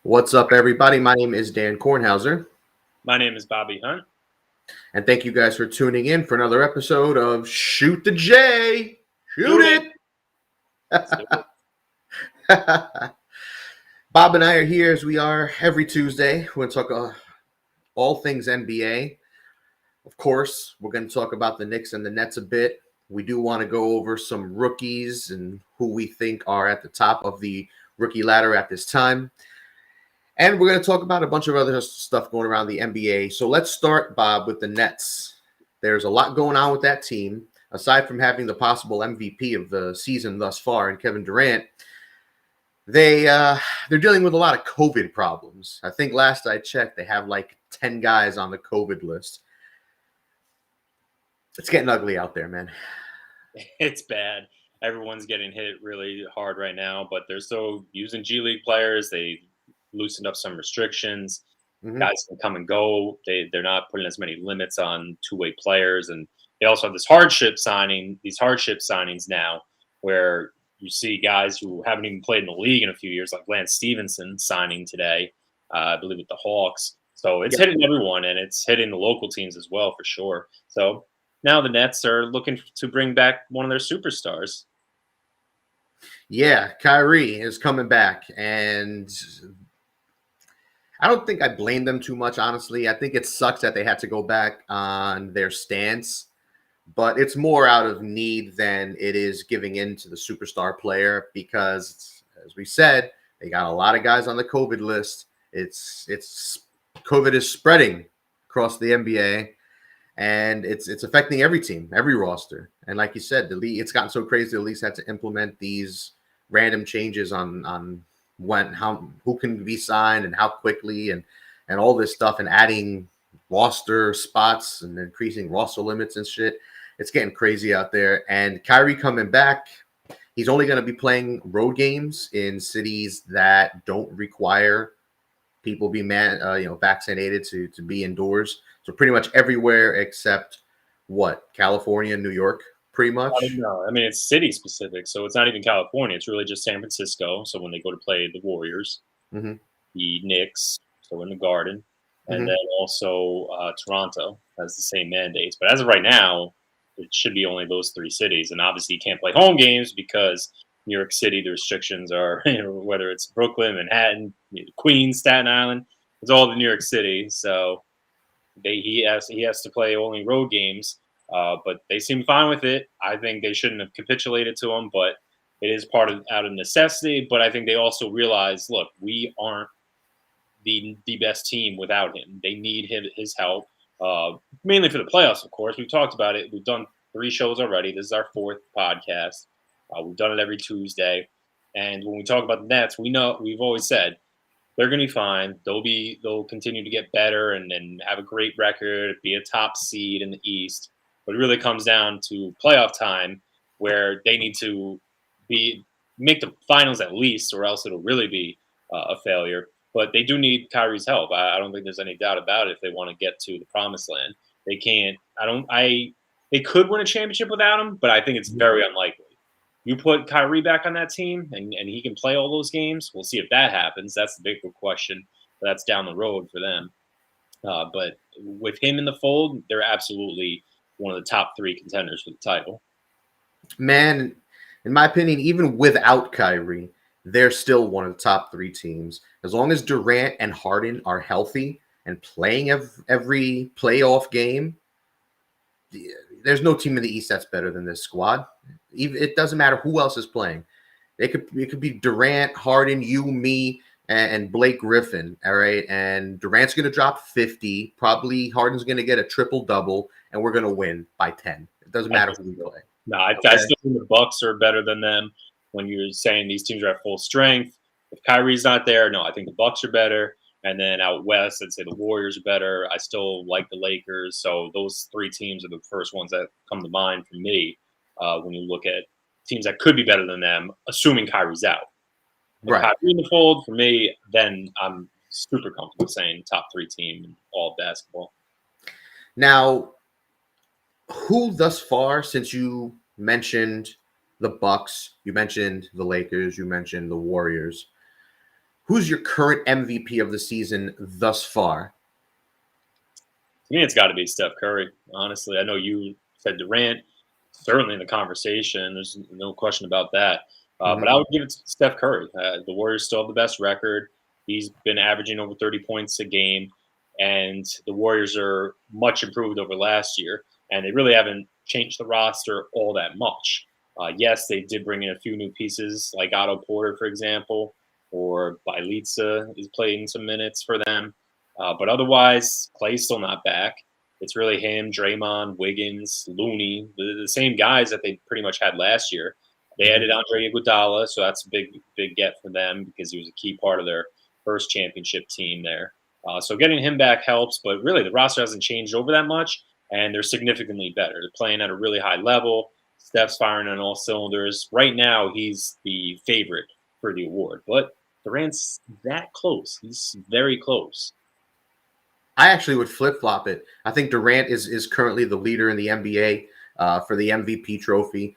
What's up, everybody? My name is Dan Kornhauser, My name is Bobby Hunt. and thank you guys for tuning in for another episode of Shoot the J. Shoot Shoot it. Let's do it! it. Bob and I are here as we are every Tuesday. We're going to talk all things NBA. Of course, we're going to talk about the Knicks and the Nets a bit. We do want to go over some rookies and who we think are at the top of the rookie ladder at this time. And we're going to talk about a bunch of other stuff going around the NBA. So let's start, Bob, with the Nets. There's a lot going on with that team. Aside from having the possible MVP of the season thus far in Kevin Durant, they're dealing with a lot of COVID problems. I think last I checked, they have like 10 guys on the COVID list. It's getting ugly out there, man. It's bad. Everyone's getting hit really hard right now, but they're still using G League players. They loosened up some restrictions. Mhm. Guys can come and go. They're not putting as many limits on two-way players, and they also have these hardship signings now, where you see guys who haven't even played in the league in a few years, like Lance Stevenson signing today, I believe with the Hawks. So it's Yep. hitting everyone, and it's hitting the local teams as well for sure. So now the Nets are looking to bring back one of their superstars. Yeah, Kyrie is coming back, and I don't think I blame them too much, honestly. I think it sucks that they had to go back on their stance, but it's more out of need than it is giving in to the superstar player because, as we said, they got a lot of guys on the COVID list. It's COVID is spreading across the NBA, and it's affecting every team, every roster. And like you said, the league, it's gotten so crazy. The leagues had to implement these random changes on who can be signed and how quickly and all this stuff, and adding roster spots and increasing roster limits and shit. It's getting crazy out there. And Kyrie coming back, he's only going to be playing road games in cities that don't require people be vaccinated to be indoors. So pretty much everywhere except California, New York, pretty I don't much. know. I mean, it's city specific, so it's not even California. It's really just San Francisco. So when they go to play the Warriors, Mm-hmm. the Knicks, so in the Garden, and Mm-hmm. then also Toronto has the same mandates. But as of right now, it should be only those three cities. And obviously, you can't play home games because New York City, the restrictions are, whether it's Brooklyn, Manhattan, Queens, Staten Island, it's all the New York City. So he has to play only road games. But they seem fine with it. I think they shouldn't have capitulated to him, but it is out of necessity. But I think they also realize, look, we aren't the best team without him. They need his help, mainly for the playoffs. Of course, we've talked about it. We've done 3 shows already. This is our 4th podcast. We've done it every Tuesday. And when we talk about the Nets, we've always said they're going to be fine. They'll continue to get better and have a great record, be a top seed in the East. But it really comes down to playoff time, where they need to make the finals at least, or else it'll really be a failure. But they do need Kyrie's help. I don't think there's any doubt about it. If they want to get to the promised land, they can't. I don't. I They could win a championship without him, but I think it's very unlikely. You put Kyrie back on that team, and he can play all those games. We'll see if that happens. That's the bigger question. But that's down the road for them. But with him in the fold, they're absolutely one of the top 3 contenders for the title. Man, in my opinion, even without Kyrie, they're still one of the top 3 teams. As long as Durant and Harden are healthy and playing every playoff game, there's no team in the East that's better than this squad. It doesn't matter who else is playing. It could be Durant, Harden, you, me, and Blake Griffin. All right, and Durant's going to drop 50. Probably Harden's going to get a triple double, and we're going to win by 10. It doesn't matter who we play. No, I Okay? still think the Bucks are better than them. When you're saying these teams are at full strength, if Kyrie's not there, no, I think the Bucks are better. And then out west, I'd say the Warriors are better. I still like the Lakers. So those 3 teams are the first ones that come to mind for me when you look at teams that could be better than them, assuming Kyrie's out. If Right. Kyrie in the fold, for me, then I'm super comfortable saying top 3 team in all of basketball. Now, who thus far, since you mentioned the Bucks, you mentioned the Lakers, you mentioned the Warriors, who's your current MVP of the season thus far? To me, it's got to be Steph Curry. Honestly, I know you said Durant, certainly in the conversation. There's no question about that. But Mhm. I would give it to Steph Curry. The Warriors still have the best record. He's been averaging over 30 points a game, and the Warriors are much improved over last year. And they really haven't changed the roster all that much. Yes, they did bring in a few new pieces, like Otto Porter, for example, or Bielitsa is playing some minutes for them. But otherwise, Clay's still not back. It's really him, Draymond, Wiggins, Looney, the same guys that they pretty much had last year. They Mhm. added Andre Iguodala, so that's a big get for them because he was a key part of their first championship team there. So getting him back helps, but really the roster hasn't changed over that much, and they're significantly better. They're playing at a really high level. Steph's firing on all cylinders. Right now, he's the favorite for the award, but Durant's that close. He's very close. I actually would flip flop it. I think Durant is currently the leader in the NBA for the MVP trophy.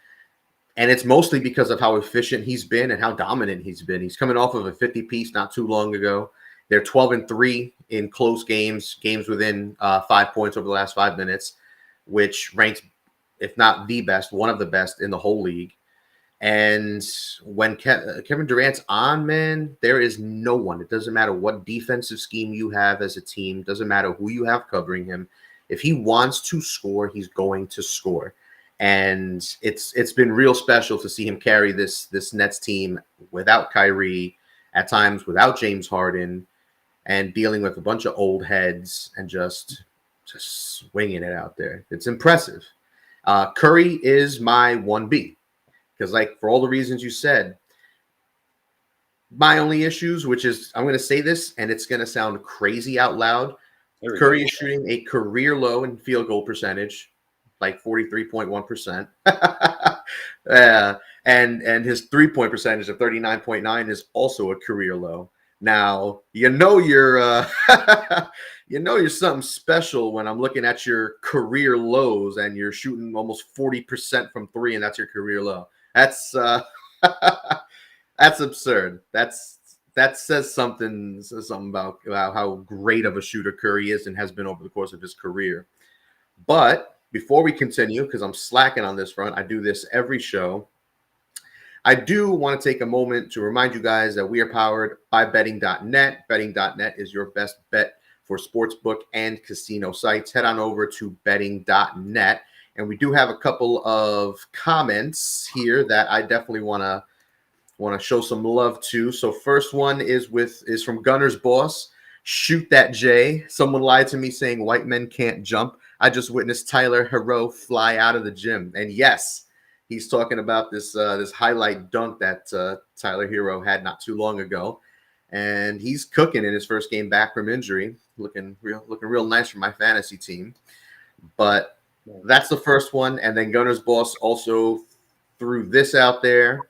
And it's mostly because of how efficient he's been and how dominant he's been. He's coming off of a 50 piece not too long ago. They're 12-3 in close games within 5 points over the last 5 minutes, which ranks, if not the best, one of the best in the whole league. And when Kevin Durant's on, man, there is no one. It doesn't matter what defensive scheme you have as a team. Doesn't matter who you have covering him. If he wants to score, he's going to score. And it's been real special to see him carry this Nets team without Kyrie, at times without James Harden, and dealing with a bunch of old heads and just swinging it out there. It's impressive. Curry is my 1B. Because, like, for all the reasons you said, my only issues, which is, I'm going to say this and it's going to sound crazy out loud. There we go. Curry is shooting a career low in field goal percentage, like 43.1%. And his 3-point percentage of 39.9 is also a career low. Now, you know you're something special when I'm looking at your career lows and you're shooting almost 40% from three, and that's your career low. That's that's absurd. That says something about how great of a shooter Curry is and has been over the course of his career. But before we continue, because I'm slacking on this front, I do this every show. I do want to take a moment to remind you guys that we are powered by betting.net. Betting.net is your best bet for sportsbook and casino sites. Head on over to betting.net. And we do have a couple of comments here that I definitely want to show some love to. So first one is from Gunner's boss. Shoot that Jay. Someone lied to me saying white men can't jump. I just witnessed Tyler Hero fly out of the gym. And yes, he's talking about this highlight dunk that Tyler Hero had not too long ago. And he's cooking in his first game back from injury, looking real nice for my fantasy team. But that's the first one. And then Gunner's boss also threw this out there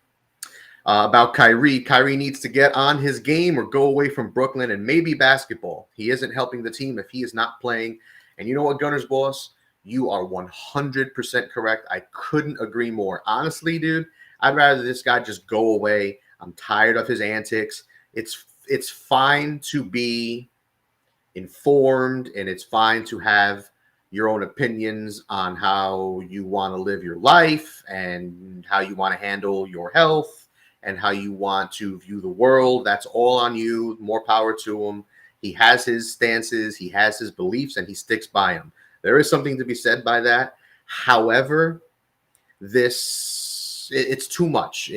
about Kyrie. Kyrie needs to get on his game or go away from Brooklyn and maybe basketball. He isn't helping the team if he is not playing. And you know what, Gunner's boss? You are 100% correct. I couldn't agree more. Honestly, dude, I'd rather this guy just go away. I'm tired of his antics. It's fine to be informed, and it's fine to have your own opinions on how you want to live your life and how you want to handle your health and how you want to view the world. That's all on you. More power to him. He has his stances, he has his beliefs, and he sticks by them. There is something to be said by that. However, it's too much.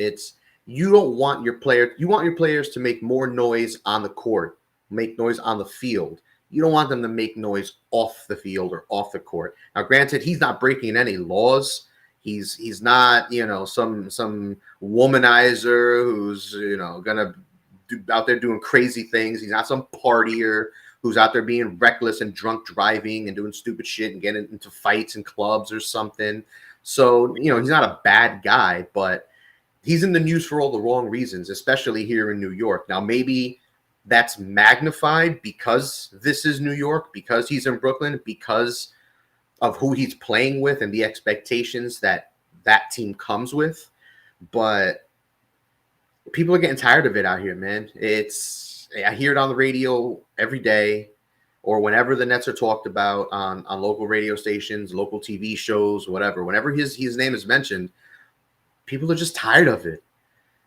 You want your players to make more noise on the court, make noise on the field. You don't want them to make noise off the field or off the court. Now, granted, he's not breaking any laws. He's not, some womanizer who's, gonna out there doing crazy things. He's not some partier who's out there being reckless and drunk driving and doing stupid shit and getting into fights and clubs or something. So, he's not a bad guy, but he's in the news for all the wrong reasons, especially here in New York. Now, maybe that's magnified because this is New York, because he's in Brooklyn, because of who he's playing with and the expectations that team comes with. But people are getting tired of it out here, man. It's I hear it on the radio every day, or whenever the Nets are talked about on local radio stations, local TV shows, whatever. Whenever his name is mentioned, people are just tired of it.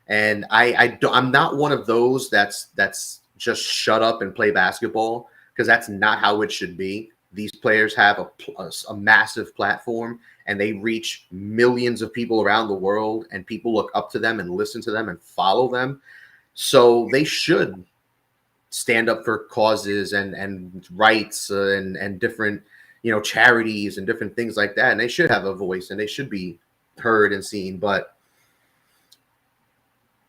And I'm not one of those that's just shut up and play basketball, because that's not how it should be. These players have a massive platform, and they reach millions of people around the world, and people look up to them and listen to them and follow them. So they should stand up for causes and rights, and different, charities and different things like that. And they should have a voice, and they should be heard and seen. But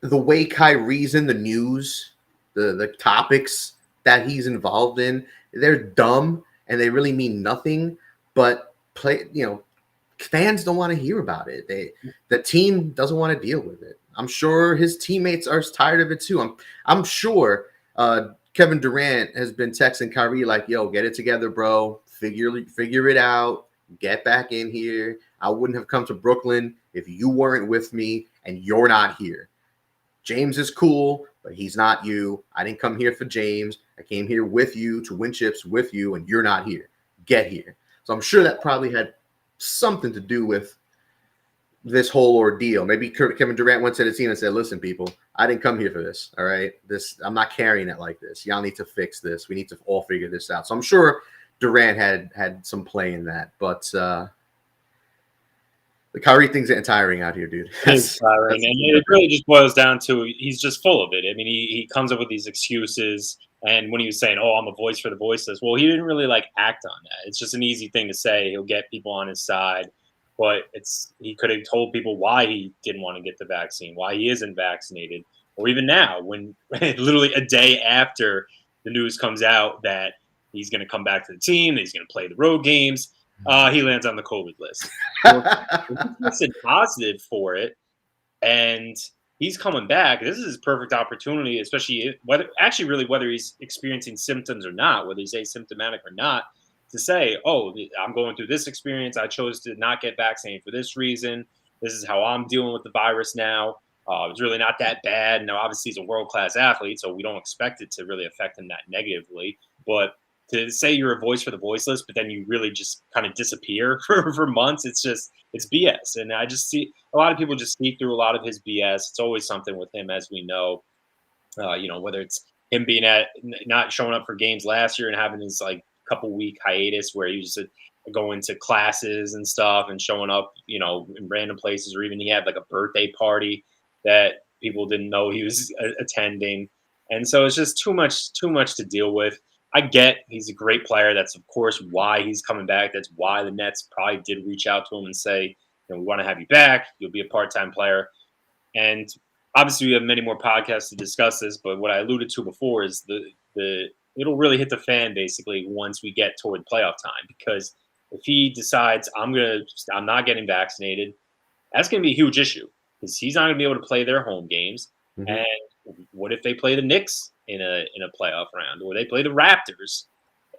the way Kyrie's in the news, the topics that he's involved in, they're dumb and they really mean nothing. But fans don't want to hear about it. The team doesn't want to deal with it. I'm sure his teammates are tired of it too. I'm sure Kevin Durant has been texting Kyrie like, "Yo, get it together, bro. Figure it out. Get back in here. I wouldn't have come to Brooklyn if you weren't with me, and you're not here. James is cool, but he's not you. I didn't come here for James. I came here with you to win chips with you, and you're not here. Get here." So I'm sure that probably had something to do with this whole ordeal. Maybe Kevin Durant went to the team and said, "Listen, people, I didn't come here for this. All right, I'm not carrying it like this. Y'all need to fix this. We need to all figure this out." So I'm sure Durant had some play in that, but the Kyrie thing's getting tiring out here, dude. It's tiring, and it really just boils down to he's just full of it. I mean, he comes up with these excuses, and when he was saying, "Oh, I'm a voice for the voiceless," well, he didn't really act on that. It's just an easy thing to say. He'll get people on his side, but he could have told people why he didn't want to get the vaccine, why he isn't vaccinated, or even now, when literally a day after the news comes out that he's going to come back to the team, that he's going to play the road games, he lands on the COVID list. So, if he tested positive for it, and he's coming back, this is his perfect opportunity, especially whether he's experiencing symptoms or not, whether he's asymptomatic or not, to say, "Oh, I'm going through this experience. I chose to not get vaccinated for this reason. This is how I'm dealing with the virus now. It's really not that bad." Now, obviously, he's a world-class athlete, so we don't expect it to really affect him that negatively. But to say you're a voice for the voiceless, but then you really just kind of disappear for months, it's BS. And I just see a lot of people just sneak through a lot of his BS. It's always something with him, as we know. Whether it's him being not showing up for games last year and having his couple week hiatus where he was going to classes and stuff and showing up, in random places, or even he had a birthday party that people didn't know he was attending. And so it's just too much to deal with. I get he's a great player. That's, of course, why he's coming back. That's why the Nets probably did reach out to him and say, "We want to have you back. You'll be a part-time player." And obviously, we have many more podcasts to discuss this. But what I alluded to before is it'll really hit the fan basically once we get toward playoff time. Because if he decides I'm not getting vaccinated, that's going to be a huge issue, because he's not going to be able to play their home games. Mm-hmm. And what if they play the Knicks in a playoff round, or they play the Raptors?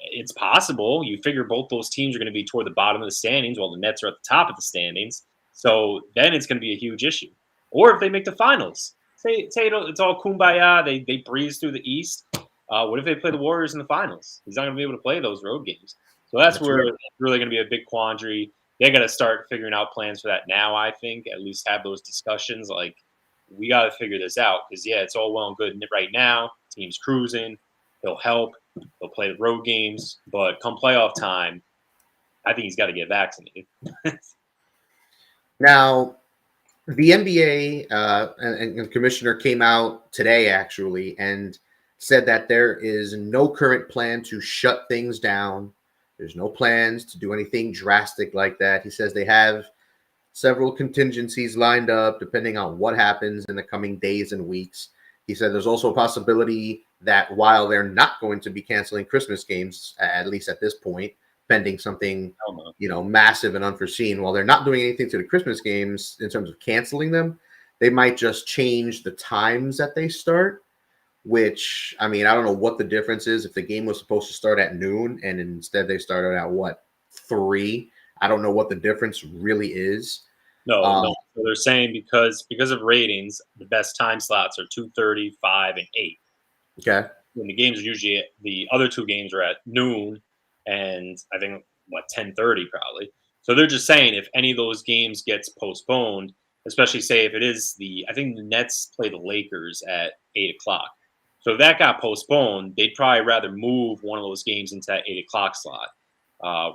It's possible. You figure both those teams are going to be toward the bottom of the standings, while the Nets are at the top of the standings. So then it's going to be a huge issue. Or if they make the finals, say it's all kumbaya, they breeze through the East. What if they play the Warriors in the finals? He's not going to be able to play those road games. So that's where it's really going to be a big quandary. They got to start figuring out plans for that now, I think. At least have those discussions. We got to figure this out, because, it's all well and good right now. Team's cruising. He'll help. He'll play the road games. But come playoff time, I think he's got to get vaccinated. Now, the NBA and commissioner came out today, actually, and said that there is no current plan to shut things down. There's no plans to do anything drastic like that. He says they have several contingencies lined up depending on what happens in the coming days and weeks. He said there's also a possibility that while they're not going to be canceling Christmas games, at least at this point, pending something, massive and unforeseen, while they're not doing anything to the Christmas games in terms of canceling them, they might just change the times that they start, which, I don't know what the difference is. If the game was supposed to start at noon and instead they started at 3, I don't know what the difference really is. No. So they're saying because of ratings, the best time slots are 2:30, 5, and 8. Okay. when the games are usually the other two games are at noon, and I think what 10:30 probably. So they're just saying if any of those games gets postponed, especially say if it is I think the Nets play the Lakers at 8 o'clock. So if that got postponed, they'd probably rather move one of those games into that 8 o'clock slot.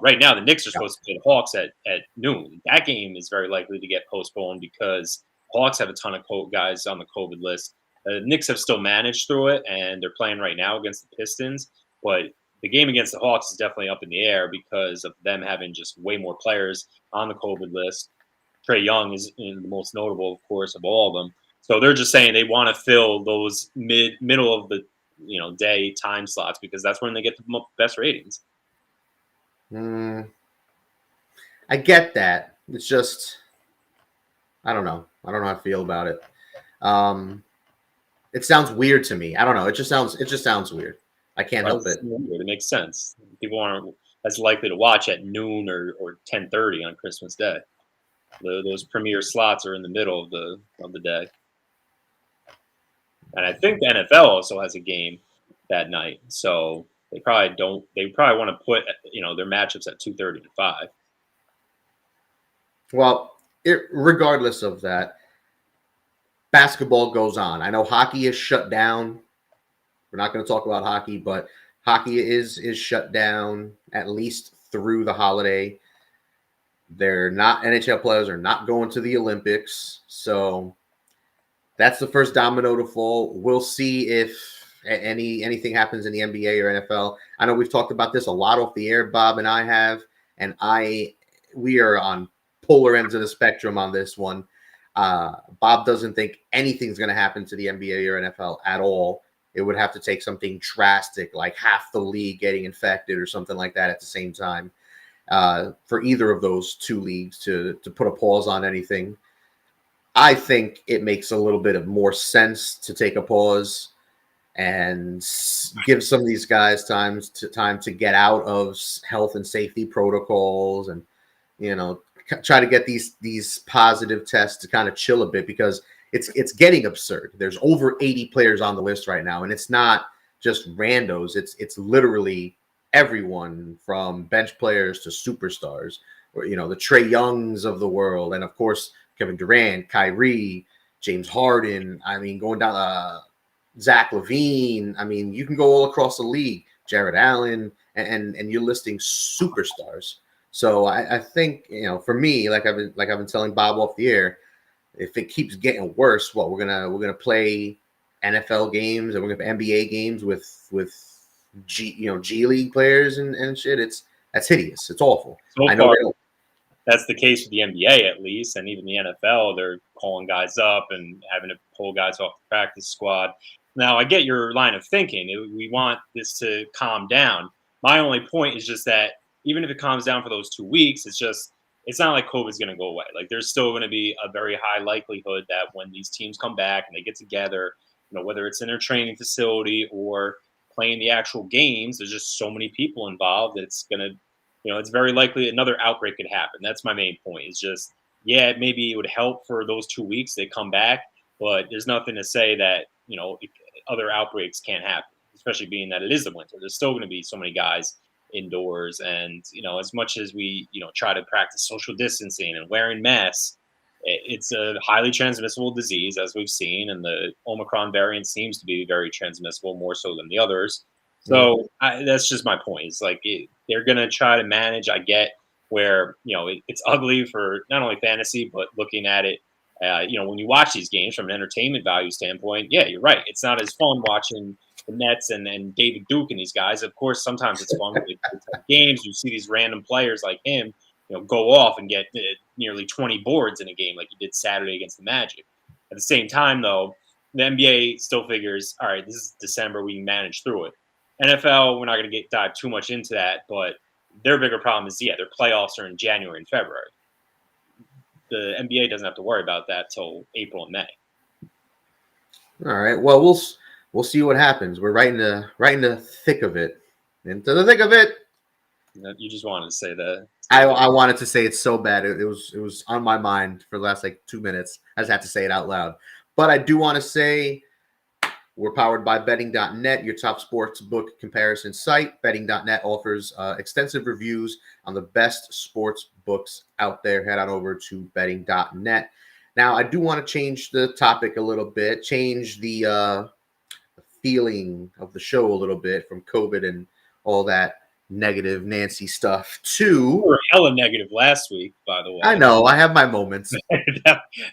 Right now, the Knicks are supposed to play the Hawks at noon. That game is very likely to get postponed because Hawks have a ton of guys on the COVID list. The Knicks have still managed through it, and they're playing right now against the Pistons. But the game against the Hawks is definitely up in the air because of them having just way more players on the COVID list. Trae Young is the most notable, of course, of all of them. So they're just saying they want to fill those middle of the day time slots because that's when they get the best ratings. I get that. It's just, I don't know. I don't know how to feel about it. It sounds weird to me. I don't know. It just sounds weird. I can't help it. It makes sense. People aren't as likely to watch at noon or 10:30 on Christmas Day. Those premier slots are in the middle of the day. And I think the NFL also has a game that night, so they probably don't. They probably want to put their matchups at 2:30 and 5. Well, regardless of that, basketball goes on. I know hockey is shut down. We're not going to talk about hockey, but hockey is shut down at least through the holiday. They're not NHL players are not going to the Olympics, so that's the first domino to fall. We'll see if anything happens in the NBA or NFL. I know we've talked about this a lot off the air, Bob and I have, and we are on polar ends of the spectrum on this one. Bob doesn't think anything's going to happen to the NBA or NFL at all. It would have to take something drastic, like half the league getting infected or something like that at the same time, for either of those two leagues to put a pause on anything. I think it makes a little bit of more sense to take a pause and give some of these guys time to get out of health and safety protocols and try to get these positive tests to kind of chill a bit, because it's getting absurd. There's over 80 players on the list right now, and it's not just randos. It's literally everyone from bench players to superstars, or the Trae Youngs of the world, and of course Kevin Durant, Kyrie, James Harden. I mean, going down Zach LaVine. I mean, you can go all across the league. Jared Allen, and you're listing superstars. So I think for me, like I've been telling Bob off the air, if it keeps getting worse, we're gonna play NFL games and we're gonna play NBA games with G League players and shit. That's hideous. It's awful. So I know far, that's the case with the NBA at least, and even the NFL. They're calling guys up and having to pull guys off the practice squad. Now, I get your line of thinking. We want this to calm down. My only point is just that even if it calms down for those 2 weeks, it's not like COVID's going to go away. Like there's still going to be a very high likelihood that when these teams come back and they get together, whether it's in their training facility or playing the actual games, there's just so many people involved that it's going to, it's very likely another outbreak could happen. That's my main point. It's just, maybe it would help for those 2 weeks they come back, but there's nothing to say that, other outbreaks can't happen, especially being that it is the winter. There's still going to be so many guys indoors, and as much as we try to practice social distancing and wearing masks, it's a highly transmissible disease, as we've seen, and the Omicron variant seems to be very transmissible, more so than the others. So that's just my point. It's like they're going to try to manage. I get where it's ugly for not only fantasy but looking at it. When you watch these games from an entertainment value standpoint, you're right. It's not as fun watching the Nets and David Duke and these guys. Of course, sometimes it's fun with games. You see these random players like him, go off and get nearly 20 boards in a game like he did Saturday against the Magic. At the same time, though, the NBA still figures, all right, this is December, we can manage through it. NFL, we're not going to dive too much into that, but their bigger problem is, their playoffs are in January and February. The NBA doesn't have to worry about that till April and May. All right. Well, we'll see what happens. We're right in the thick of it. Into the thick of it. You just wanted to say that. I wanted to say it so bad. It was on my mind for the last 2 minutes. I just had to say it out loud. But I do want to say We're powered by betting.net, your top sports book comparison site. Betting.net offers extensive reviews on the best sports books out there. Head on over to betting.net. Now, I do want to change the topic a little bit, change the feeling of the show a little bit from COVID and all that negative Nancy stuff You to, were hella negative last week, by the I way. know, I have my moments.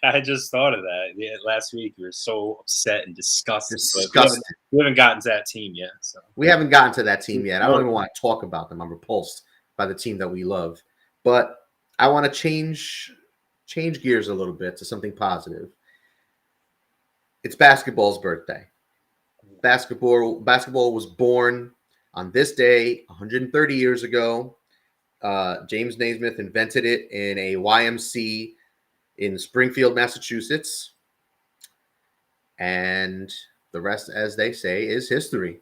I just thought of that. Yeah, last week you were so upset and disgusted, but Disgusted. we haven't gotten to that team yet. So We haven't gotten to that team yet. I don't no, even want to talk about them. I'm repulsed by the team that we love. But I want to change gears a little bit to something positive. It's basketball's birthday. Basketball was born on this day 130 years ago. James Naismith invented it in a YMC in Springfield, Massachusetts. And the rest, as they say, is history.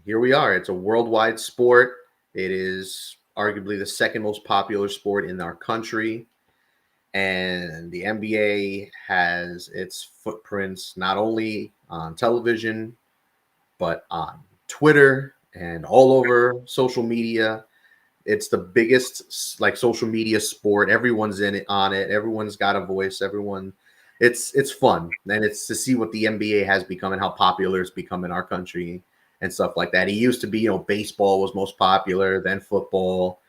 Here we are. It's a worldwide sport. It is arguably the second most popular sport in our country. And the NBA has its footprints not only on television, but on Twitter and all over social media. It's the biggest like social media sport. Everyone's in it on it. Everyone's got a voice. It's fun. And it's to see what the NBA has become and how popular it's become in our country and stuff like that. It used to be, baseball was most popular, then football.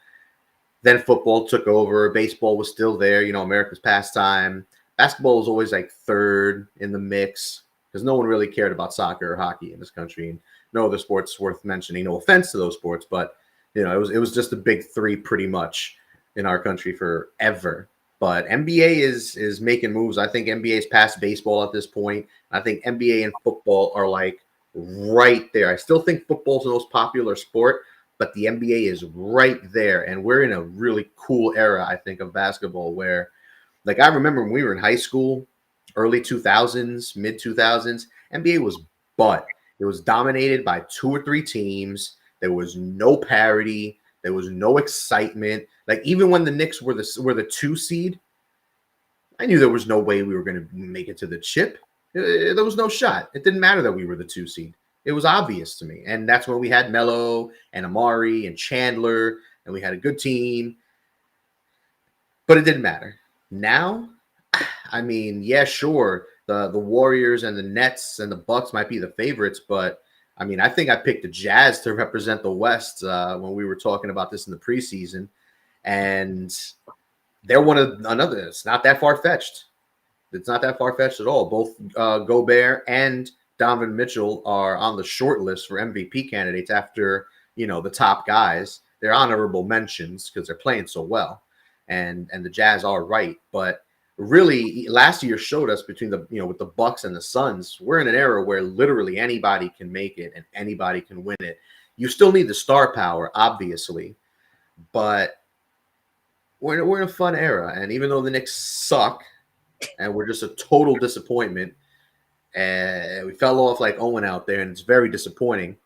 Then football took over. Baseball was still there, America's pastime. Basketball was always like third in the mix because no one really cared about soccer or hockey in this country. And no other sports worth mentioning. No offense to those sports, but it was just the big three pretty much in our country forever. But NBA is making moves. I think NBA is past baseball at this point. I think NBA and football are like right there. I still think football's the most popular sport, but the NBA is right there. And we're in a really cool era, I think, of basketball where, like, I remember when we were in high school, early 2000s, mid 2000s, NBA was butt. It was dominated by two or three teams. There was no parity. There was no excitement. Like, even when the Knicks were the 2 seed, I knew there was no way we were going to make it to the chip. There was no shot. It didn't matter that we were the 2 seed. It was obvious to me. And that's when we had Melo and Amari and Chandler, and we had a good team. But it didn't matter. Now, I mean, yeah, sure, the Warriors and the Nets and the Bucks might be the favorites, but I mean, I think I picked the Jazz to represent the West when we were talking about this in the preseason, and they're one of another. It's not that far fetched. It's not that far fetched at all. Both Gobert and Donovan Mitchell are on the short list for MVP candidates after the top guys. They're honorable mentions because they're playing so well, and the Jazz are right, but really last year showed us between the with the Bucks and the Suns, we're in an era where literally anybody can make it and anybody can win it. You still need the star power, obviously, but we're in a fun era. And even though the Knicks suck and we're just a total disappointment, and we fell off like Owen out there, and it's very disappointing,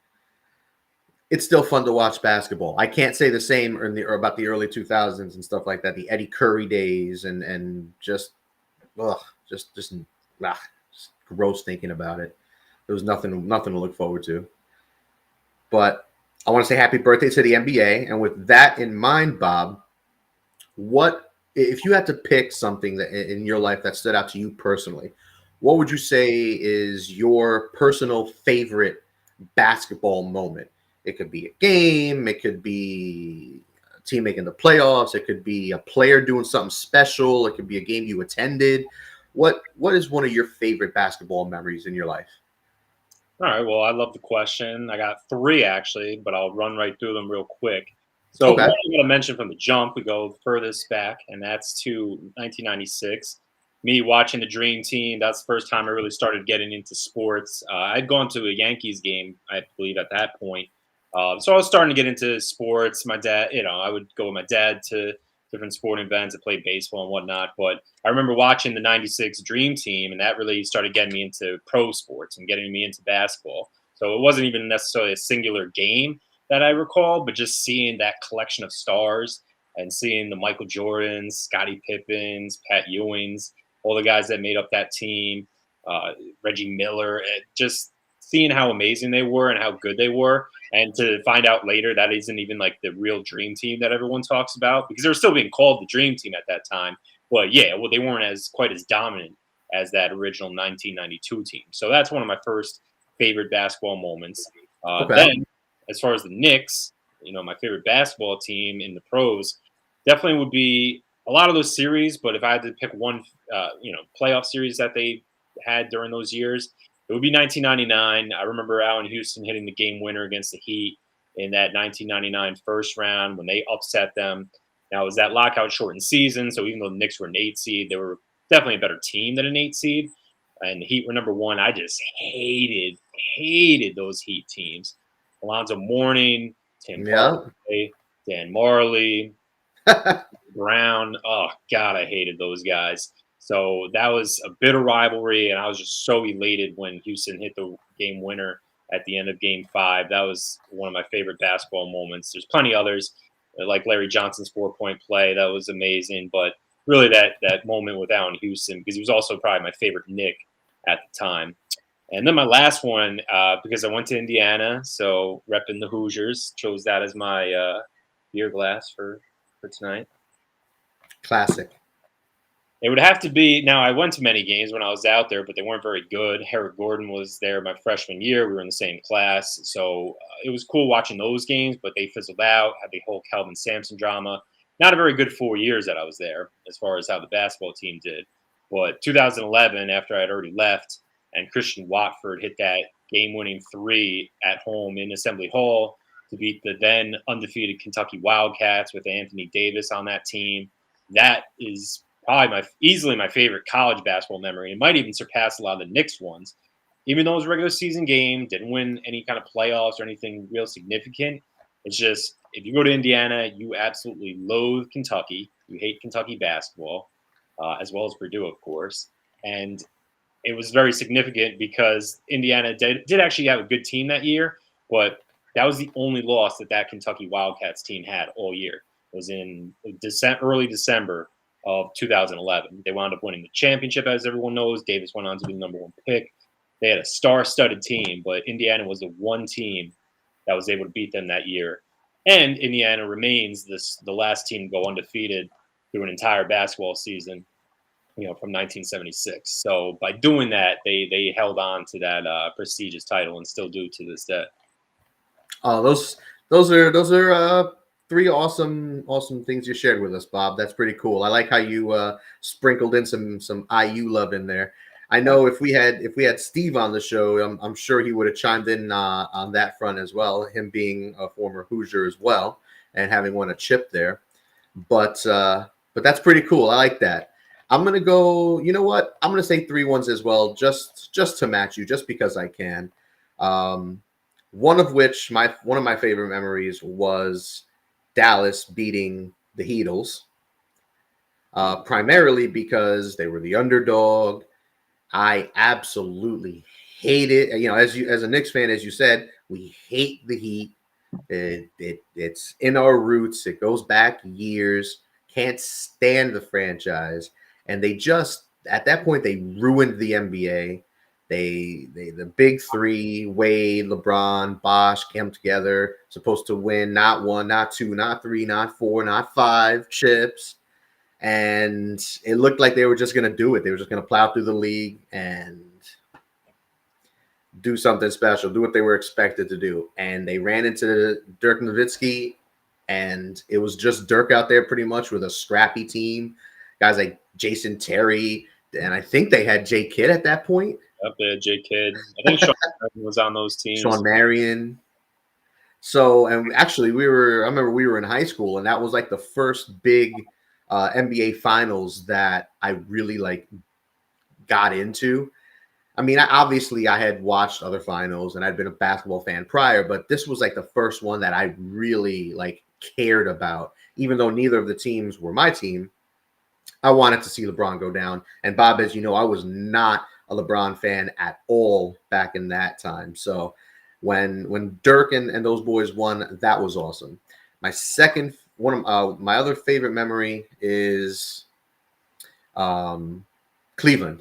it's still fun to watch basketball. I can't say the same or about the early 2000s and stuff like that, the Eddie Curry days, and just gross thinking about it. There was nothing to look forward to. But I want to say happy birthday to the NBA. And with that in mind, Bob, what if you had to pick something that in your life that stood out to you personally? What would you say is your personal favorite basketball moment? It could be a game. It could be a team making the playoffs. It could be a player doing something special. It could be a game you attended. What is one of your favorite basketball memories in your life? all right. Well, I love the question. I got three actually, but I'll run right through them real quick. So one Okay. I'm going to mention from the jump, we go furthest back, and that's to 1996. Me watching the Dream Team. That's the first time I really started getting into sports. I'd gone to a Yankees game, I believe, at that point. So I was starting to get into sports. My dad, I would go with my dad to different sporting events and play baseball and whatnot. But I remember watching the 96 Dream Team, and that really started getting me into pro sports and getting me into basketball. So it wasn't even necessarily a singular game that I recall, but just seeing that collection of stars and seeing the Michael Jordans, Scottie Pippens, Pat Ewings, all the guys that made up that team, Reggie Miller, seeing how amazing they were and how good they were, and to find out later that isn't even like the real dream team that everyone talks about, because they were still being called the dream team at that time. But yeah, well, they weren't as quite as dominant as that original 1992 team. So that's one of my first favorite basketball moments. Okay. Then, as far as the Knicks, my favorite basketball team in the pros definitely would be a lot of those series. But if I had to pick one, playoff series that they had during those years, it would be 1999. I remember Allen Houston hitting the game winner against the Heat in that 1999 first round when they upset them. Now, it was that lockout shortened season, so even though the Knicks were an 8 seed, they were definitely a better team than an 8 seed. And the Heat were number one. I just hated those Heat teams. Alonzo Mourning, Tim Yeah. Hardaway, Dan Marley, Brown. Oh God, I hated those guys. So that was a bitter rivalry, and I was just so elated when Houston hit the game winner at the end of Game 5. That was one of my favorite basketball moments. There's plenty others, like Larry Johnson's 4-point play. That was amazing, but really that moment with Allen Houston, because he was also probably my favorite Knick at the time. And then my last one, because I went to Indiana, so repping the Hoosiers, chose that as my beer glass for tonight. Classic. It would have to be now. I went to many games when I was out there, but they weren't very good. Herrick Gordon was there my freshman year. We were in the same class, so it was cool watching those games. But they fizzled out. Had the whole Calvin Sampson drama. Not a very good 4 years that I was there, as far as how the basketball team did. But 2011, after I had already left, and Christian Watford hit that game-winning three at home in Assembly Hall to beat the then undefeated Kentucky Wildcats with Anthony Davis on that team. That is probably easily my favorite college basketball memory. It might even surpass a lot of the Knicks ones. Even though it was a regular season game, didn't win any kind of playoffs or anything real significant. It's just if you go to Indiana, you absolutely loathe Kentucky. You hate Kentucky basketball, as well as Purdue, of course. And it was very significant because Indiana did actually have a good team that year, but that was the only loss that Kentucky Wildcats team had all year. It was in early December of 2011. They wound up winning the championship, as everyone knows. Davis went on to be the number one pick. They had a star-studded team, but Indiana was the one team that was able to beat them that year. And Indiana remains the last team to go undefeated through an entire basketball season, from 1976. So by doing that, they held on to that prestigious title and still do to this day. Those are three awesome things you shared with us, Bob. That's pretty cool. I like how you sprinkled in some IU love in there. I know if we had Steve on the show, I'm sure he would have chimed in on that front as well. Him being a former Hoosier as well and having won a chip there, but that's pretty cool. I like that. I'm gonna go. You know what? I'm gonna say 3 ones as well, just to match you, just because I can. One of which one of my favorite memories was Dallas beating the Heatles, primarily because they were the underdog. I absolutely hate it. As a Knicks fan, as you said, we hate the Heat. It's in our roots. It goes back years. Can't stand the franchise, and they just at that point they ruined the NBA. The big three, Wade, LeBron, Bosh, came together, supposed to win not 1, not 2, not 3, not 4, not 5 chips. And it looked like they were just going to do it. They were just going to plow through the league and do something special, do what they were expected to do. And they ran into Dirk Nowitzki, and it was just Dirk out there pretty much with a scrappy team. Guys like Jason Terry, and I think they had Jay Kidd at that point. Up there, Jay Kidd. I think Sean Marion was on those teams. Sean Marion. So, and actually, I remember we were in high school, and that was like the first big NBA Finals that I really got into. I mean, obviously, I had watched other finals, and I'd been a basketball fan prior, but this was like the first one that I really cared about. Even though neither of the teams were my team, I wanted to see LeBron go down. And Bob, as you know, I was not a LeBron fan at all back in that time. So when Dirk and those boys won, that was awesome. My second one of my other favorite memory is Cleveland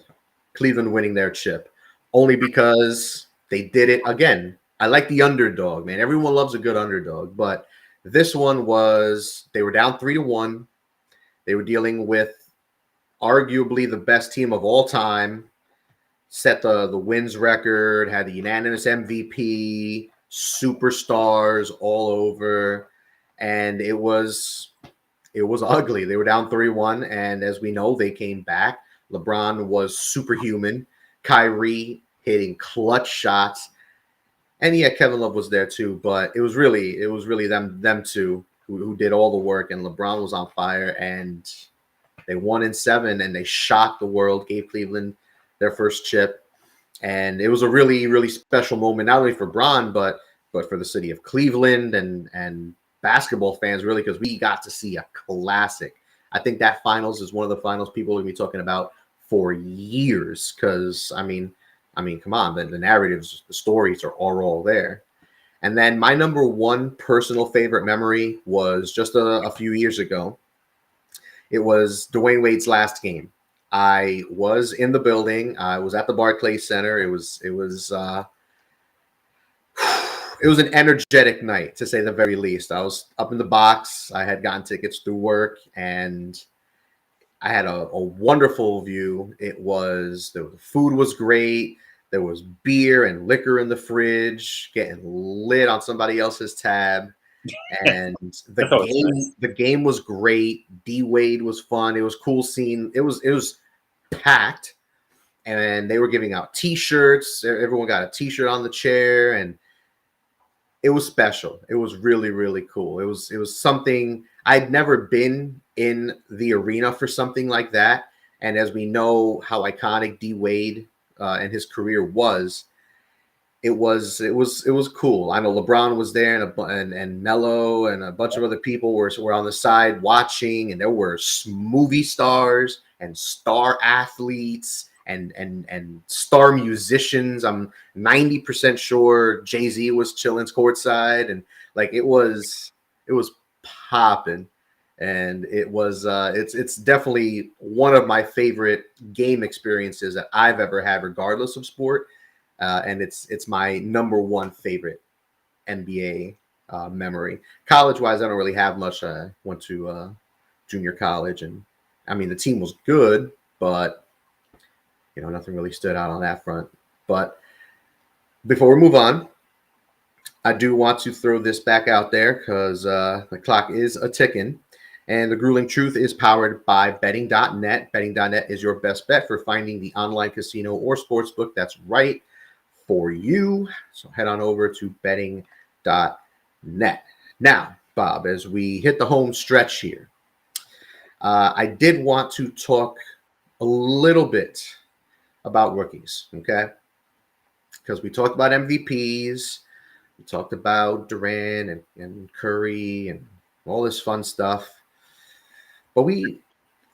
winning their chip, only because They did it again. I like the underdog, man. Everyone loves a good underdog, but this one was they were down 3-1. They were dealing with arguably the best team of all time, set the wins record, had the unanimous MVP, superstars all over, and it was ugly. They were down 3-1, and as we know, they came back. LeBron was superhuman. Kyrie hitting clutch shots. And yeah, Kevin Love was there too, but it was really them two who did all the work, and LeBron was on fire, and they won in 7, and they shocked the world, gave Cleveland their first chip, and it was a really special moment, not only for Bron, but for the city of Cleveland and basketball fans, really, because we got to see a classic. I think that finals is one of the finals people will be talking about for years, because come on, the narratives, the stories are all there. And then my number one personal favorite memory was just a few years ago. It was Dwayne Wade's last game. I was in the building. I was at the Barclays Center. It was an energetic night, to say the very least. I was up in the box. I had gotten tickets through work, and I had a wonderful view. The food was great. There was beer and liquor in the fridge, getting lit on somebody else's tab. And That's always nice. the game was great. D Wade was fun. It was cool seeing. It was packed, and they were giving out T-shirts. Everyone got a T-shirt on the chair, and it was special. It was really cool. It was something I'd never been in the arena for something like that. And as we know how iconic D Wade and his career was, it was cool. I know LeBron was there, and Melo and a bunch of other people were on the side watching, and there were movie stars and star athletes and star musicians. I'm 90% sure Jay-Z was chilling courtside, and like it was popping. And it's definitely one of my favorite game experiences that I've ever had, regardless of sport. And it's my number one favorite NBA memory. College wise, I don't really have much. I went to junior college, and the team was good, but nothing really stood out on that front. But before we move on, I do want to throw this back out there, because the clock is a ticking. And the grueling truth is powered by betting.net. Betting.net is your best bet for finding the online casino or sportsbook that's right for you. So head on over to betting.net. Now, Bob, as we hit the home stretch here, I did want to talk a little bit about rookies, okay? Because we talked about MVPs, we talked about Durant and Curry and all this fun stuff. But we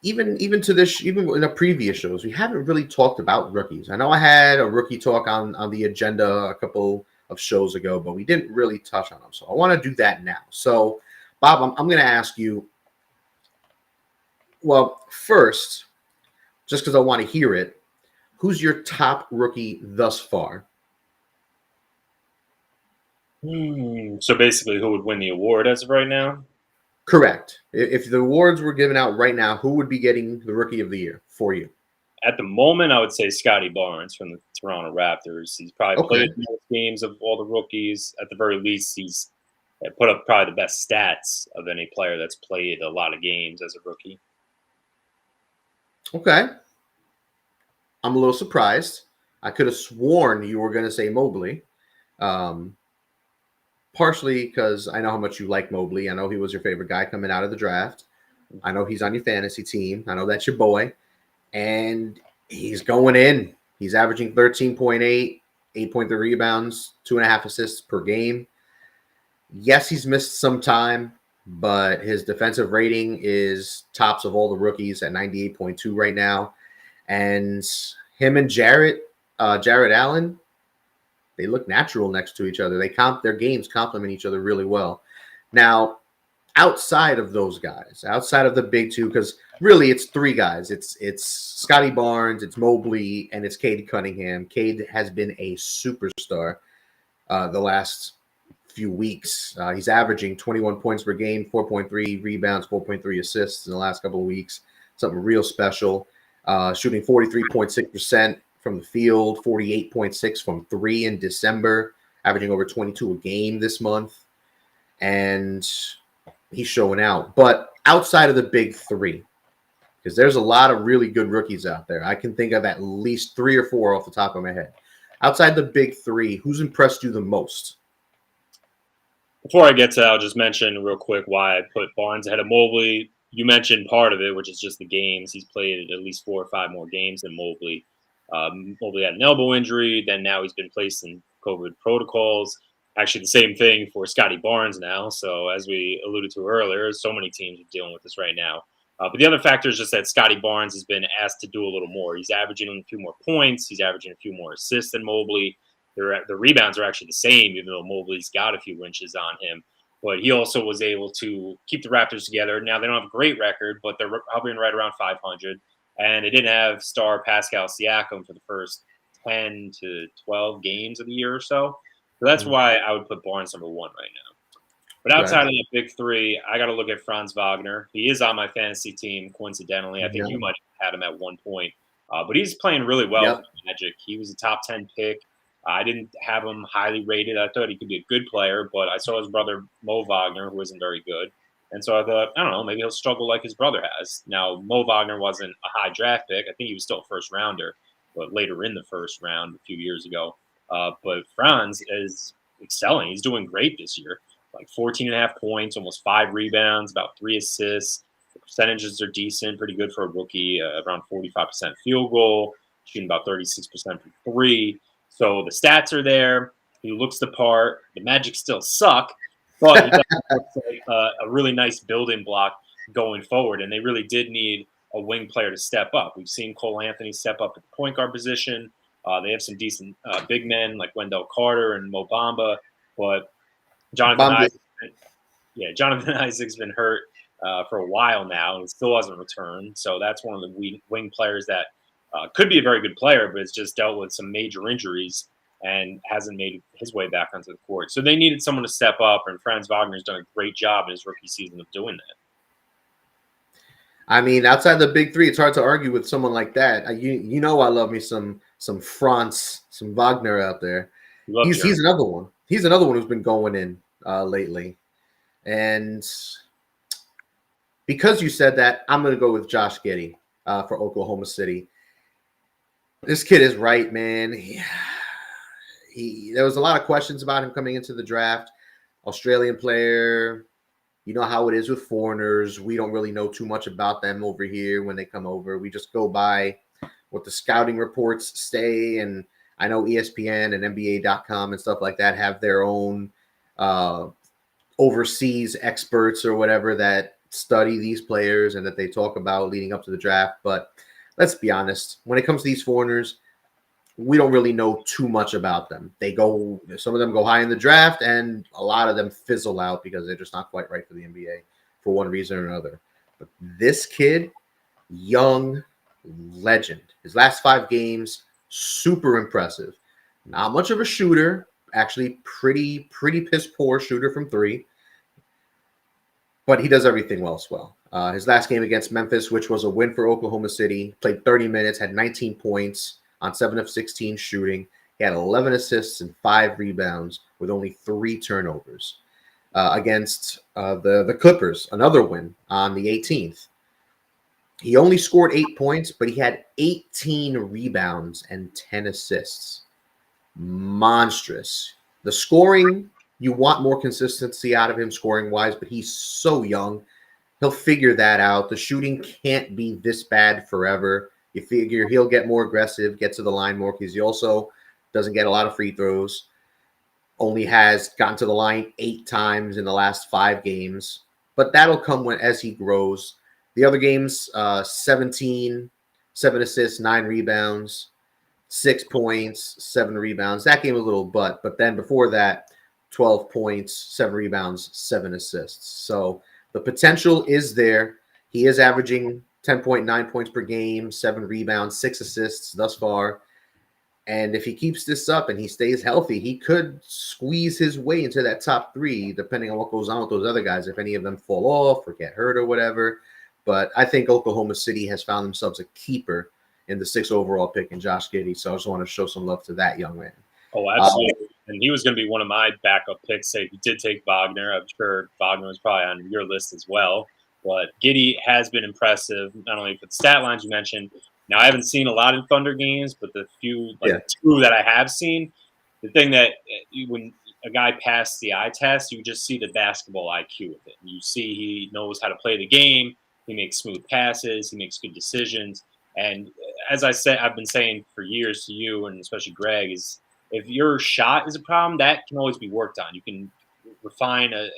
even in the previous shows, we haven't really talked about rookies. I know I had a rookie talk on the agenda a couple of shows ago, but we didn't really touch on them. So I want to do that now. So, Bob, I'm going to ask you. Well, first, just because I want to hear it, who's your top rookie thus far? So basically, who would win the award as of right now? Correct. If the awards were given out right now, who would be getting the Rookie of the Year for you? At the moment, I would say Scotty Barnes from the Toronto Raptors. He's probably Okay. played the most games of all the rookies. At the very least, he's put up probably the best stats of any player that's played a lot of games as a rookie. Okay. I'm a little surprised. I could have sworn you were going to say Mobley. Partially because I know how much you like Mobley. I know he was your favorite guy coming out of the draft. I know he's on your fantasy team. I know that's your boy. And he's going in. He's averaging 13.8, 8.3 rebounds, 2.5 assists per game. Yes, he's missed some time, but his defensive rating is tops of all the rookies at 98.2 right now. And him and Jared Allen, they look natural next to each other. Their games complement each other really well. Now, outside of those guys, outside of the big two, because really it's three guys. It's Scotty Barnes, it's Mobley, and it's Cade Cunningham. Cade has been a superstar the last few weeks. He's averaging 21 points per game, 4.3 rebounds, 4.3 assists in the last couple of weeks. Something real special. Shooting 43.6% from the field, 48.6 from three in December, averaging over 22 a game this month. And he's showing out. But outside of the big three, because there's a lot of really good rookies out there. I can think of at least 3 or 4 off the top of my head. Outside the big three, who's impressed you the most? Before I get to that, I'll just mention real quick why I put Barnes ahead of Mobley. You mentioned part of it, which is just the games. He's played at least 4 or 5 more games than Mobley. Mobley had an elbow injury, then now he's been placed in COVID protocols. Actually, the same thing for Scotty Barnes now. So, as we alluded to earlier, so many teams are dealing with this right now. But the other factor is just that Scotty Barnes has been asked to do a little more. He's averaging a few more points. He's averaging a few more assists than Mobley. The rebounds are actually the same, even though Mobley's got a few inches on him. But he also was able to keep the Raptors together. Now, they don't have a great record, but they're hovering right around 500. And they didn't have star Pascal Siakam for the first 10 to 12 games of the year or so. So that's why I would put Barnes number 1 right now. But outside of the big three, I got to look at Franz Wagner. He is on my fantasy team, coincidentally. I think you might have had him at one point. But he's playing really well for the Magic. He was a top 10 pick. I didn't have him highly rated. I thought he could be a good player, but I saw his brother, Mo Wagner, who isn't very good. And so I thought, I don't know, maybe he'll struggle like his brother has. Now, Mo Wagner wasn't a high draft pick. I think he was still a first rounder, but later in the first round a few years ago. But Franz is excelling. He's doing great this year. Like 14 and a half points, almost 5 rebounds, about 3 assists. The percentages are decent, pretty good for a rookie, around 45% field goal, shooting about 36% from 3. So the stats are there. He looks the part. The Magic still suck, but he does look like a really nice building block going forward. And they really did need a wing player to step up. We've seen Cole Anthony step up at the point guard position. They have some decent big men like Wendell Carter and Mo Bamba, but Jonathan Isaac's been hurt for a while now and still hasn't returned. So that's one of the wing players that could be a very good player, but has just dealt with some major injuries and hasn't made his way back onto the court. So they needed someone to step up, and Franz Wagner's done a great job in his rookie season of doing that. I mean, outside the big three, it's hard to argue with someone like that. You know, I love me some Franz, some Wagner out there. He's another one. He's another one who's been going in lately. And because you said that, I'm going to go with Josh Giddey for Oklahoma City. This kid is right, man. There was a lot of questions about him coming into the draft. Australian player. You know how it is with foreigners. We don't really know too much about them over here when they come over. We just go by what the scouting reports say. And I know ESPN and NBA.com and stuff like that have their own overseas experts or whatever that study these players and that they talk about leading up to the draft. But let's be honest, when it comes to these foreigners, we don't really know too much about them. Some of them go high in the draft, and a lot of them fizzle out because they're just not quite right for the NBA for one reason or another. But this kid, young legend. His last 5 games, super impressive. Not much of a shooter, actually pretty piss poor shooter from 3. But he does everything well as well. His last game against Memphis, which was a win for Oklahoma City, played 30 minutes, had 19 points on 7 of 16 shooting. He had 11 assists and 5 rebounds with only 3 turnovers. Against the Clippers, another win on the 18th. He only scored 8 points, but he had 18 rebounds and 10 assists. Monstrous. The scoring, you want more consistency out of him scoring-wise, but he's so young. He'll figure that out. The shooting can't be this bad forever. You figure he'll get more aggressive, get to the line more, because he also doesn't get a lot of free throws. Only has gotten to the line 8 times in the last 5 games. But that'll come as he grows. The other games, 17, 7 assists, 9 rebounds, 6 points, 7 rebounds. That game was a little but then before that, 12 points, 7 rebounds, 7 assists. So The potential is there. He is averaging 10.9 points per game, 7 rebounds, 6 assists thus far. And if he keeps this up and he stays healthy, he could squeeze his way into that top 3, depending on what goes on with those other guys, if any of them fall off or get hurt or whatever. But I think Oklahoma City has found themselves a keeper in the 6th overall pick in Josh Giddey. So I just want to show some love to that young man. Oh, absolutely. And he was going to be one of my backup picks. Say if you did take Wagner, I'm sure Wagner was probably on your list as well. But Giddey has been impressive, not only for the stat lines you mentioned. Now, I haven't seen a lot of Thunder games, but the few, like Yeah. 2 that I have seen, the thing that when a guy passes the eye test, you just see the basketball IQ with it. You see he knows how to play the game. He makes smooth passes. He makes good decisions. And as I said, I've been saying for years to you, and especially Greg, is if your shot is a problem, that can always be worked on. You can refine a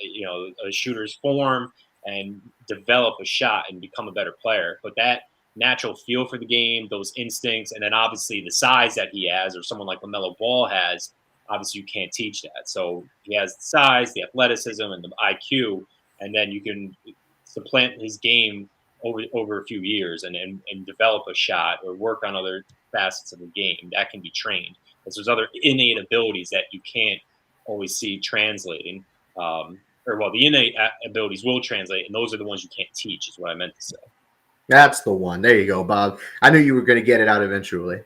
shooter's form and develop a shot and become a better player. But that natural feel for the game, those instincts, and then obviously the size that he has, or someone like LaMelo Ball has, obviously you can't teach that. So he has the size, the athleticism, and the IQ, and then you can supplant his game over a few years and develop a shot or work on other facets of the game that can be trained. Because there's other innate abilities that you can't always see translating. The innate abilities will translate, and those are the ones you can't teach, is what I meant to say. That's the one. There you go, Bob. I knew you were going to get it out eventually.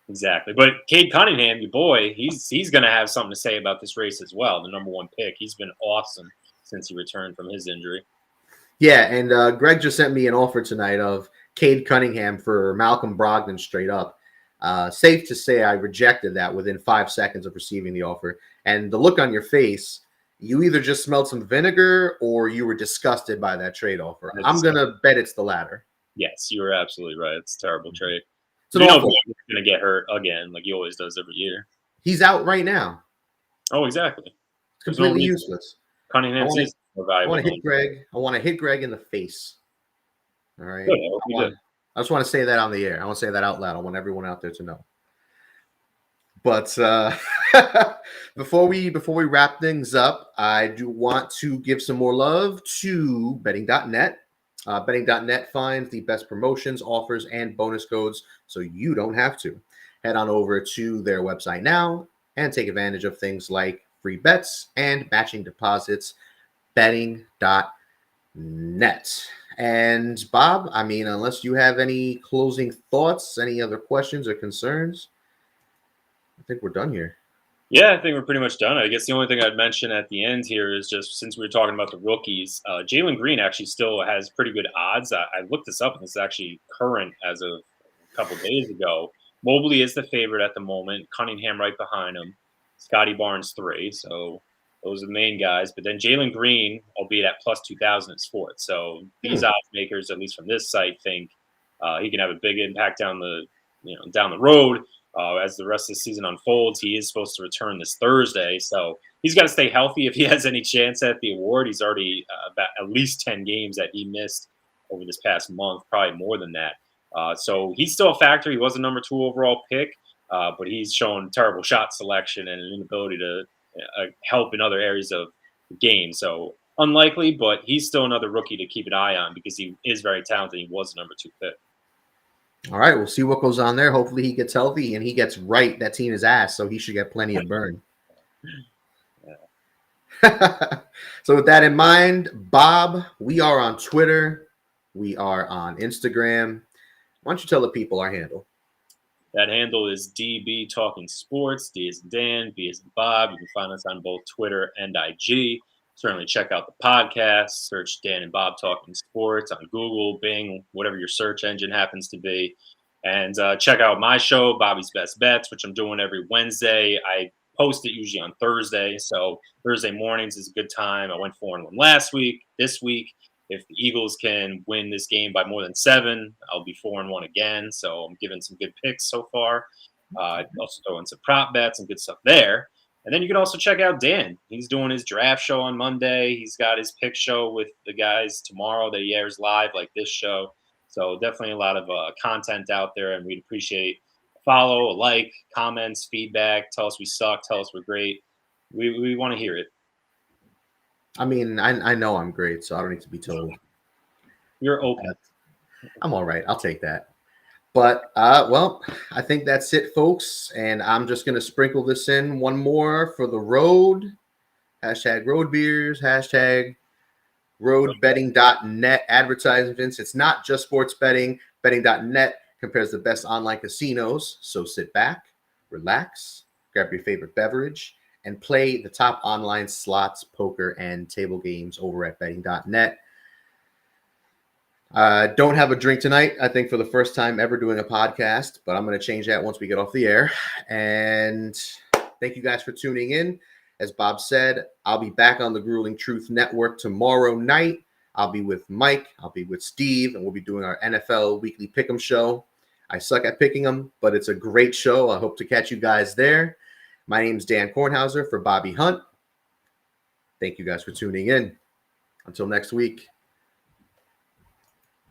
Exactly. But Cade Cunningham, your boy, he's going to have something to say about this race as well. The number 1 pick. He's been awesome since he returned from his injury. Yeah, and Greg just sent me an offer tonight of Cade Cunningham for Malcolm Brogdon straight up. Safe to say I rejected that within 5 seconds of receiving the offer. And the look on your face, you either just smelled some vinegar or you were disgusted by that trade offer. I'm going to bet it's the latter. Yes, you were absolutely right. It's a terrible trade. It's an awful. He's going to get hurt again, like he always does every year. He's out right now. Oh, exactly. It's completely useless. Cunningham is more valuable. I want to hit Greg. I want to hit Greg in the face. All right. Good, I just want to say that on the air. I want to say that out loud. I want everyone out there to know. But before we wrap things up, I do want to give some more love to betting.net. Betting.net finds the best promotions, offers, and bonus codes so you don't have to. Head on over to their website now and take advantage of things like free bets and matching deposits. Betting.net. And Bob, I mean, unless you have any closing thoughts, any other questions or concerns, I think we're done here. Yeah, I think we're pretty much done. I guess the only thing I'd mention at the end here is just since we were talking about the rookies, Jalen Green actually still has pretty good odds. I looked this up, and it's actually current as of a couple days ago. Mobley is the favorite at the moment. Cunningham right behind him. Scotty Barnes 3. So those are the main guys. But then Jalen Green, albeit at plus 2,000, is fourth. So these odds makers, at least from this site, think he can have a big impact down the road. As the rest of the season unfolds, he is supposed to return this Thursday, so he's got to stay healthy if he has any chance at the award. He's already about at least 10 games that he missed over this past month, probably more than that. So he's still a factor. He was a number 2 overall pick, but he's shown terrible shot selection and an inability to help in other areas of the game. So unlikely, but he's still another rookie to keep an eye on because he is very talented. He was a number 2 pick. All right, we'll see what goes on there. Hopefully he gets healthy and he gets right. That team is ass, so he should get plenty of burn. So with that in mind, Bob, we are on Twitter. We are on Instagram. Why don't you tell the people our handle? That handle is DB Talking Sports. D is Dan, B is Bob. You can find us on both Twitter and IG. Certainly check out the podcast. Search Dan and Bob Talking Sports on Google, Bing, whatever your search engine happens to be. And check out my show, Bobby's Best Bets, which I'm doing every Wednesday. I post it usually on Thursday. So Thursday mornings is a good time. I went 4-1 last week. This week, if the Eagles can win this game by more than 7, I'll be 4-1 again. So I'm giving some good picks so far. Also throwing some prop bets and good stuff there. And then you can also check out Dan. He's doing his draft show on Monday. He's got his pick show with the guys tomorrow that he airs live like this show. So definitely a lot of content out there, and we'd appreciate a follow, a like, comments, feedback. Tell us we suck. Tell us we're great. We want to hear it. I mean, I know I'm great, so I don't need to be told. You're okay. I'm all right. I'll take that. But well, I think that's it, folks. And I'm just gonna sprinkle this in one more for the road. Hashtag road beers. Hashtag roadbetting.net advertisements. It's not just sports betting. Betting.net compares the best online casinos. So sit back, relax, grab your favorite beverage, and play the top online slots, poker, and table games over at betting.net. Don't have a drink tonight, I think, for the first time ever doing a podcast, but I'm going to change that once we get off the air. And thank you guys for tuning in. As Bob said, I'll be back on the Grueling Truth Network tomorrow night. I'll be with Mike, I'll be with Steve, and we'll be doing our NFL Weekly Pick'em show. I suck at picking them, but it's a great show. I hope to catch you guys there. My name's Dan Kornhauser for Bobby Hunt. Thank you guys for tuning in. Until next week.